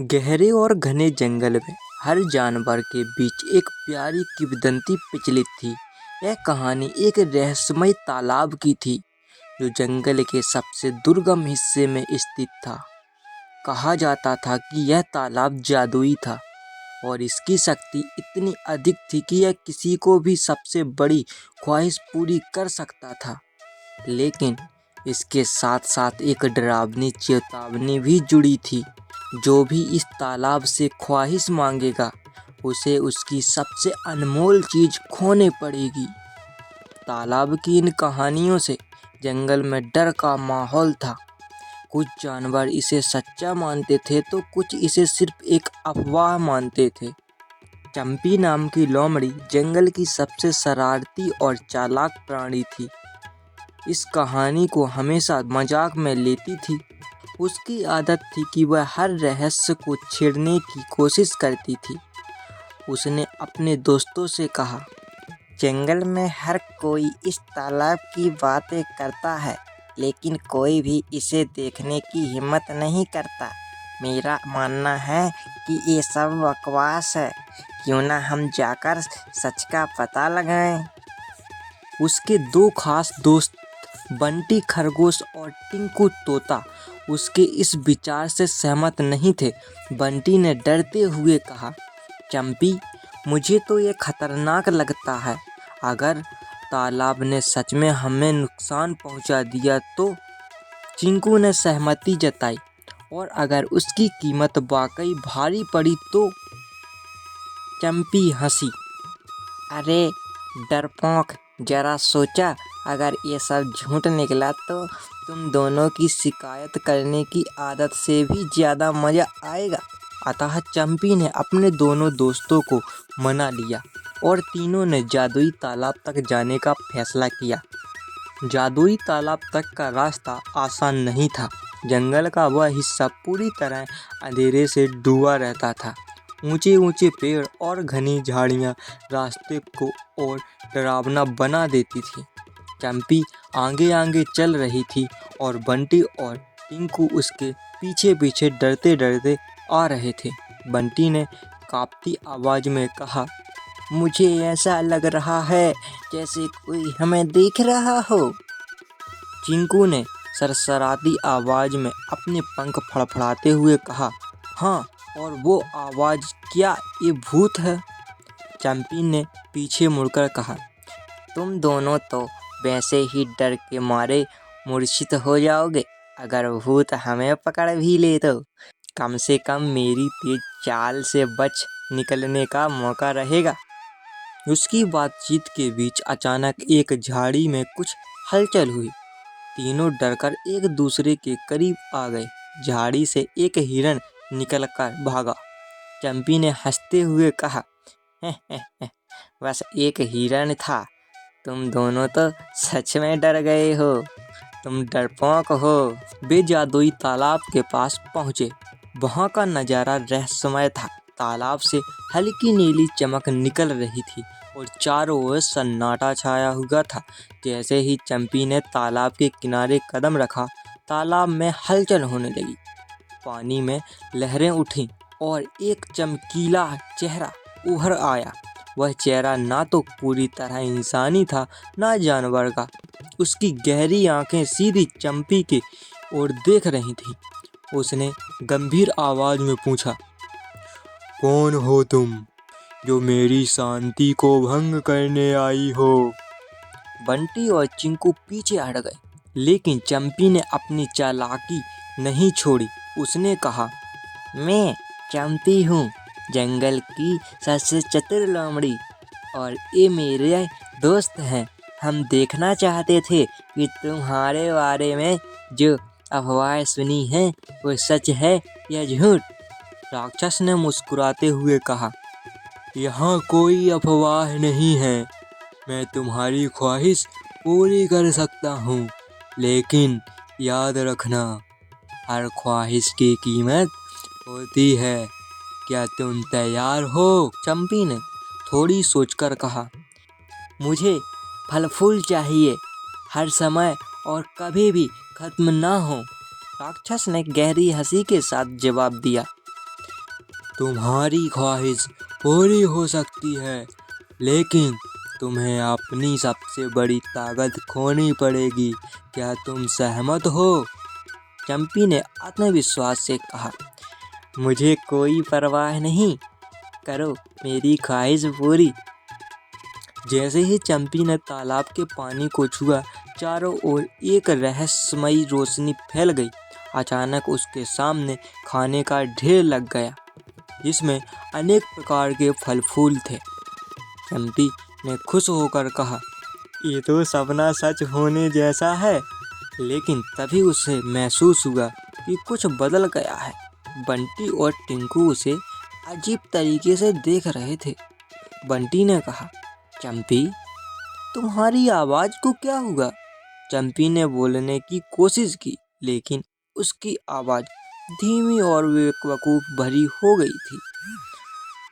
गहरे और घने जंगल में हर जानवर के बीच एक प्यारी किंवदंती प्रचलित थी। यह कहानी एक रहस्यमय तालाब की थी जो जंगल के सबसे दुर्गम हिस्से में स्थित था। कहा जाता था कि यह तालाब जादुई था और इसकी शक्ति इतनी अधिक थी कि यह किसी को भी सबसे बड़ी ख्वाहिश पूरी कर सकता था। लेकिन इसके साथ साथ एक डरावनी चेतावनी भी जुड़ी थी। जो भी इस तालाब से ख्वाहिश मांगेगा उसे उसकी सबसे अनमोल चीज खोने पड़ेगी। तालाब की इन कहानियों से जंगल में डर का माहौल था। कुछ जानवर इसे सच्चा मानते थे तो कुछ इसे सिर्फ एक अफवाह मानते थे। चंपी नाम की लोमड़ी जंगल की सबसे शरारती और चालाक प्राणी थी। इस कहानी को हमेशा मजाक में लेती थी। उसकी आदत थी कि वह हर रहस्य को छेड़ने की कोशिश करती थी। उसने अपने दोस्तों से कहा, जंगल में हर कोई इस तालाब की बातें करता है, लेकिन कोई भी इसे देखने की हिम्मत नहीं करता। मेरा मानना है कि ये सब बकवास है। क्यों ना हम जाकर सच का पता लगाएं। उसके दो खास दोस्त बंटी खरगोश और टिंकू तोता उसके इस विचार से सहमत नहीं थे। बंटी ने डरते हुए कहा, चंपी, मुझे तो ये खतरनाक लगता है। अगर तालाब ने सच में हमें नुकसान पहुंचा दिया तो? चिंकू ने सहमति जताई, और अगर उसकी कीमत वाकई भारी पड़ी तो? चंपी हंसी। अरे डरपोक, जरा सोचा, अगर ये सब झूठ निकला तो तुम दोनों की शिकायत करने की आदत से भी ज़्यादा मज़ा आएगा। अतः चंपी ने अपने दोनों दोस्तों को मना लिया और तीनों ने जादुई तालाब तक जाने का फैसला किया। जादुई तालाब तक का रास्ता आसान नहीं था। जंगल का वह हिस्सा पूरी तरह अंधेरे से डूबा रहता था। ऊंचे ऊंचे पेड़ और घनी झाड़ियां रास्ते को और डरावना बना देती थी। चंपी आगे आगे चल रही थी और बंटी और टिंकू उसके पीछे पीछे डरते डरते आ रहे थे। बंटी ने कांपती आवाज में कहा, मुझे ऐसा लग रहा है जैसे कोई हमें देख रहा हो। चिंकू ने सरसराती आवाज में अपने पंख फड़फड़ाते हुए कहा, हाँ, और वो आवाज क्या ये भूत है? चंपी ने पीछे मुड़कर कहा, तुम दोनों तो वैसे ही डर के मारे मूर्छित हो जाओगे। अगर भूत हमें पकड़ भी ले तो कम से कम मेरी तेज चाल से बच निकलने का मौका रहेगा। उसकी बातचीत के बीच अचानक एक झाड़ी में कुछ हलचल हुई। तीनों डरकर एक दूसरे के करीब आ गए। झाड़ी से एक हिरण निकलकर भागा। चंपी ने हंसते हुए कहा, बस एक हिरण था। तुम दोनों तो सच में डर गए हो। तुम डरपोक हो। वे जादुई तालाब के पास पहुँचे। वहाँ का नज़ारा रहस्यमय था। तालाब से हल्की नीली चमक निकल रही थी और चारों ओर सन्नाटा छाया हुआ था। जैसे ही चंपी ने तालाब के किनारे कदम रखा, तालाब में हलचल होने लगी। पानी में लहरें उठीं और एक चमकीला चेहरा उभर आया। वह चेहरा ना तो पूरी तरह इंसानी था, ना जानवर का। उसकी गहरी आंखें सीधी चंपी की ओर देख रही थीं। उसने गंभीर आवाज में पूछा, कौन हो तुम जो मेरी शांति को भंग करने आई हो? बंटी और चिंकू पीछे हट गए, लेकिन चंपी ने अपनी चालाकी नहीं छोड़ी। उसने कहा, मैं चंपी हूँ, जंगल की सबसे चतुर लोमड़ी, और ये मेरे दोस्त हैं। हम देखना चाहते थे कि तुम्हारे बारे में जो अफवाह सुनी है वो सच है या झूठ। राक्षस ने मुस्कुराते हुए कहा, यहाँ कोई अफवाह नहीं है। मैं तुम्हारी ख्वाहिश पूरी कर सकता हूँ, लेकिन याद रखना, हर ख्वाहिश की कीमत होती है। क्या तुम तैयार हो? चंपी ने थोड़ी सोचकर कहा, मुझे फल फूल चाहिए, हर समय और कभी भी खत्म ना हो। राक्षस ने गहरी हंसी के साथ जवाब दिया, तुम्हारी ख्वाहिश पूरी हो सकती है, लेकिन तुम्हें अपनी सबसे बड़ी ताकत खोनी पड़ेगी। क्या तुम सहमत हो? चंपी ने आत्मविश्वास से कहा, मुझे कोई परवाह नहीं, करो मेरी ख्वाहिश पूरी। जैसे ही चंपी ने तालाब के पानी को छुआ, चारों ओर एक रहस्यमयी रोशनी फैल गई। अचानक उसके सामने खाने का ढेर लग गया, जिसमें अनेक प्रकार के फल फूल थे। चंपी ने खुश होकर कहा, ये तो सपना सच होने जैसा है। लेकिन तभी उसे महसूस हुआ कि कुछ बदल गया है। बंटी और टिंकू उसे अजीब तरीके से देख रहे थे। बंटी ने कहा, चंपी, तुम्हारी आवाज़ को क्या हुआ? चंपी ने बोलने की कोशिश की, लेकिन उसकी आवाज़ धीमी और बेवकूफ़ भरी हो गई थी।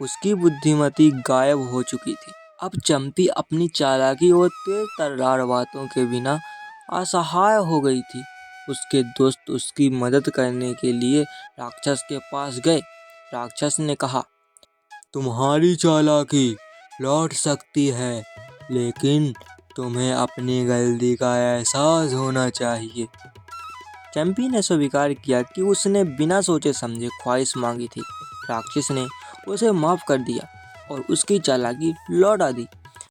उसकी बुद्धिमती गायब हो चुकी थी। अब चंपी अपनी चालाकी और तेज तर्रार बातों के बिना असहाय हो गई थी। उसके दोस्त उसकी मदद करने के लिए राक्षस के पास गए। राक्षस ने कहा, तुम्हारी चालाकी लौट सकती है, लेकिन तुम्हें अपनी गलती का एहसास होना चाहिए। चंपी ने स्वीकार किया कि उसने बिना सोचे समझे ख्वाहिश मांगी थी। राक्षस ने उसे माफ़ कर दिया और उसकी चालाकी लौटा दी।